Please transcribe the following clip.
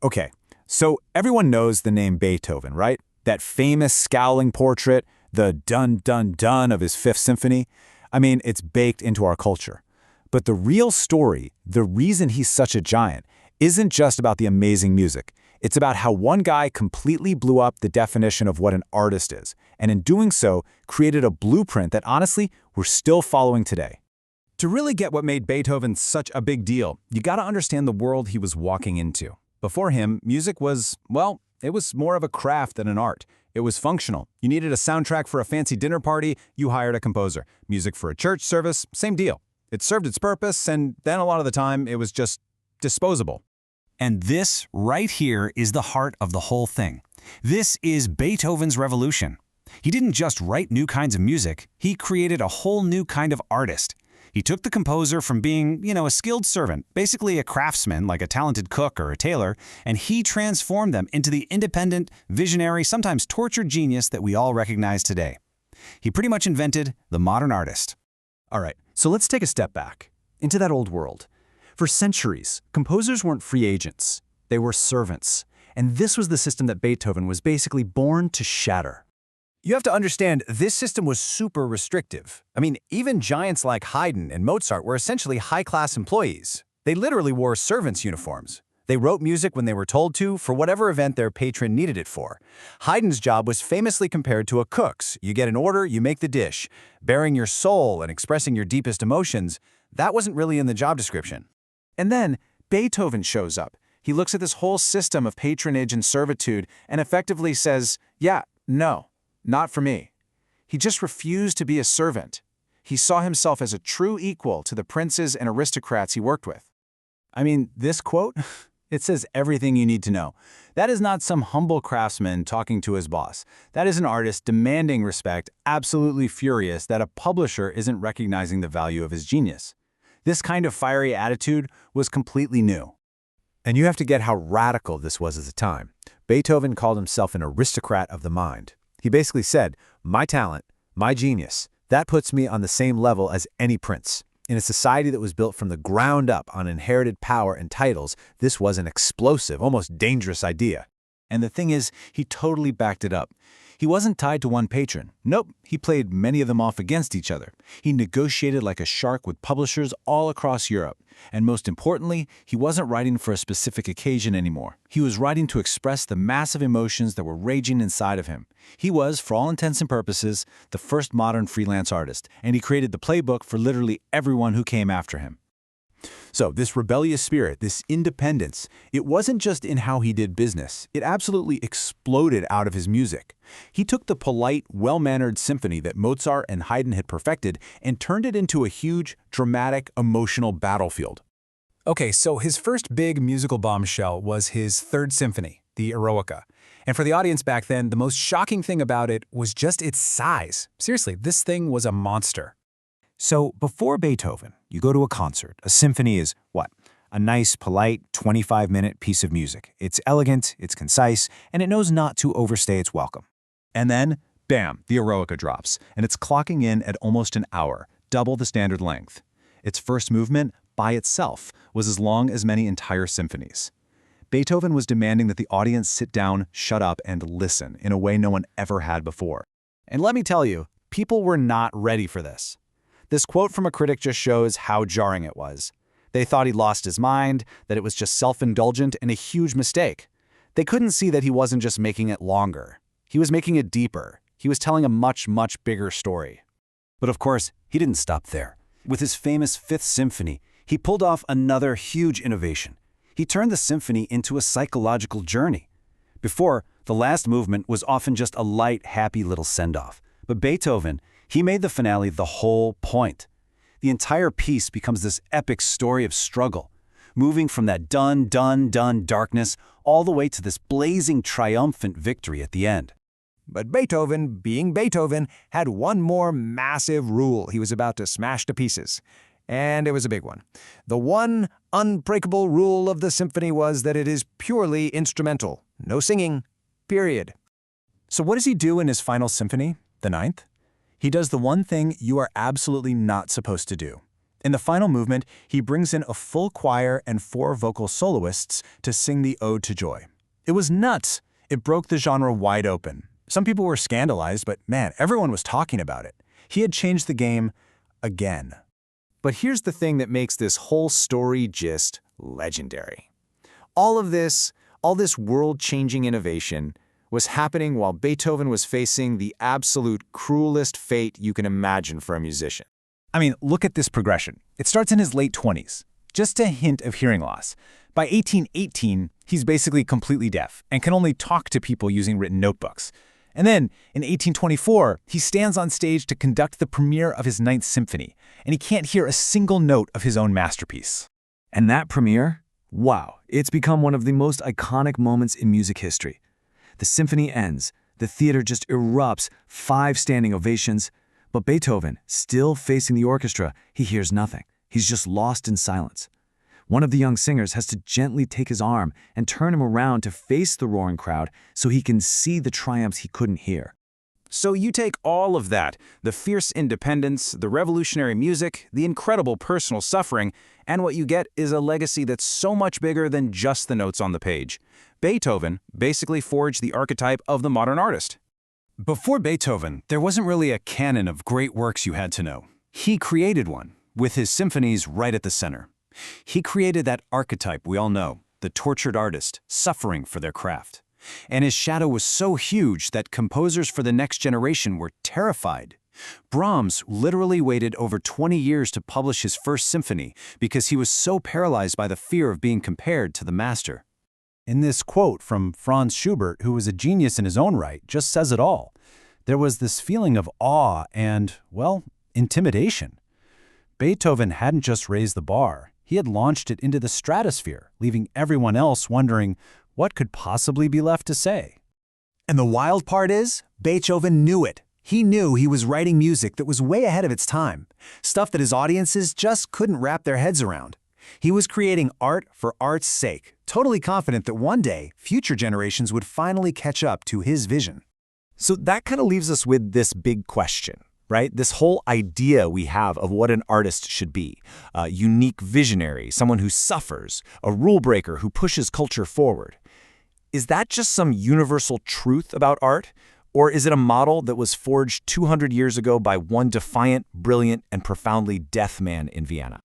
Okay, so everyone knows the name Beethoven, right? That famous scowling portrait, the dun-dun-dun of his Fifth Symphony. I mean, it's baked into our culture. But the real story, the reason he's such a giant, isn't just about the amazing music. It's about how one guy completely blew up the definition of what an artist is, and in doing so, created a blueprint that honestly, we're still following today. To really get what made Beethoven such a big deal, you gotta understand the world he was walking into. Before him, music was, well, it was more of a craft than an art. It was functional. You needed a soundtrack for a fancy dinner party, you hired a composer. Music for a church service, same deal. It served its purpose, and then a lot of the time, it was just disposable. And this right here is the heart of the whole thing. This is Beethoven's revolution. He didn't just write new kinds of music, he created a whole new kind of artist. He took the composer from being, a skilled servant, basically a craftsman like a talented cook or a tailor, and he transformed them into the independent, visionary, sometimes tortured genius that we all recognize today. He pretty much invented the modern artist. All right, so let's take a step back into that old world. For centuries, composers weren't free agents. They were servants. And this was the system that Beethoven was basically born to shatter. You have to understand, this system was super restrictive. I mean, even giants like Haydn and Mozart were essentially high-class employees. They literally wore servants' uniforms. They wrote music when they were told to, for whatever event their patron needed it for. Haydn's job was famously compared to a cook's. You get an order, you make the dish. Bearing your soul and expressing your deepest emotions, that wasn't really in the job description. And then Beethoven shows up. He looks at this whole system of patronage and servitude and effectively says, yeah, no, not for me. He just refused to be a servant. He saw himself as a true equal to the princes and aristocrats he worked with. I mean, this quote, it says everything you need to know. That is not some humble craftsman talking to his boss. That is an artist demanding respect, absolutely furious that a publisher isn't recognizing the value of his genius. This kind of fiery attitude was completely new. And you have to get how radical this was at the time. Beethoven called himself an aristocrat of the mind. He basically said, my talent, my genius, that puts me on the same level as any prince. In a society that was built from the ground up on inherited power and titles, this was an explosive, almost dangerous idea. And the thing is, he totally backed it up. He wasn't tied to one patron. Nope, he played many of them off against each other. He negotiated like a shark with publishers all across Europe. And most importantly, he wasn't writing for a specific occasion anymore. He was writing to express the massive emotions that were raging inside of him. He was, for all intents and purposes, the first modern freelance artist, and he created the playbook for literally everyone who came after him. So this rebellious spirit, this independence, it wasn't just in how he did business. It absolutely exploded out of his music. He took the polite, well-mannered symphony that Mozart and Haydn had perfected and turned it into a huge, dramatic, emotional battlefield. Okay, so his first big musical bombshell was his Third Symphony, the Eroica. And for the audience back then, the most shocking thing about it was just its size. Seriously, this thing was a monster. So before Beethoven, you go to a concert. A symphony is what? A nice, polite, 25-minute piece of music. It's elegant, it's concise, and it knows not to overstay its welcome. And then, bam, the Eroica drops, and it's clocking in at almost an hour, double the standard length. Its first movement, by itself, was as long as many entire symphonies. Beethoven was demanding that the audience sit down, shut up, and listen in a way no one ever had before. And let me tell you, people were not ready for this. This quote from a critic just shows how jarring it was. They thought he lost his mind, that it was just self-indulgent and a huge mistake. They couldn't see that he wasn't just making it longer. He was making it deeper. He was telling a much, much bigger story. But of course, he didn't stop there. With his famous Fifth Symphony, he pulled off another huge innovation. He turned the symphony into a psychological journey. Before, the last movement was often just a light, happy little send-off. But Beethoven, he made the finale the whole point. The entire piece becomes this epic story of struggle, moving from that done darkness all the way to this blazing, triumphant victory at the end. But Beethoven, being Beethoven, had one more massive rule he was about to smash to pieces. And it was a big one. The one unbreakable rule of the symphony was that it is purely instrumental. No singing. Period. So what does he do in his final symphony, the Ninth? He does the one thing you are absolutely not supposed to do. In the final movement, he brings in a full choir and 4 vocal soloists to sing the Ode to Joy. It was nuts. It broke the genre wide open. Some people were scandalized, but man, everyone was talking about it. He had changed the game again. But here's the thing that makes this whole story just legendary. All this world-changing innovation was happening while Beethoven was facing the absolute cruelest fate you can imagine for a musician. I mean, look at this progression. It starts in his late 20s. Just a hint of hearing loss. By 1818, he's basically completely deaf and can only talk to people using written notebooks. And then, in 1824, he stands on stage to conduct the premiere of his Ninth Symphony, and he can't hear a single note of his own masterpiece. And that premiere? Wow, it's become one of the most iconic moments in music history. The symphony ends, the theater just erupts, 5 standing ovations, but Beethoven, still facing the orchestra, he hears nothing. He's just lost in silence. One of the young singers has to gently take his arm and turn him around to face the roaring crowd so he can see the triumphs he couldn't hear. So you take all of that, the fierce independence, the revolutionary music, the incredible personal suffering, and what you get is a legacy that's so much bigger than just the notes on the page. Beethoven basically forged the archetype of the modern artist. Before Beethoven, there wasn't really a canon of great works you had to know. He created one, with his symphonies right at the center. He created that archetype we all know, the tortured artist, suffering for their craft. And his shadow was so huge that composers for the next generation were terrified. Brahms literally waited over 20 years to publish his first symphony because he was so paralyzed by the fear of being compared to the master. In this quote from Franz Schubert, who was a genius in his own right, just says it all. There was this feeling of awe and, well, intimidation. Beethoven hadn't just raised the bar, he had launched it into the stratosphere, leaving everyone else wondering what could possibly be left to say. And the wild part is, Beethoven knew it. He knew he was writing music that was way ahead of its time, stuff that his audiences just couldn't wrap their heads around. He was creating art for art's sake, totally confident that one day, future generations would finally catch up to his vision. So that kind of leaves us with this big question, right? This whole idea we have of what an artist should be. A unique visionary, someone who suffers, a rule breaker who pushes culture forward. Is that just some universal truth about art? Or is it a model that was forged 200 years ago by one defiant, brilliant, and profoundly deaf man in Vienna?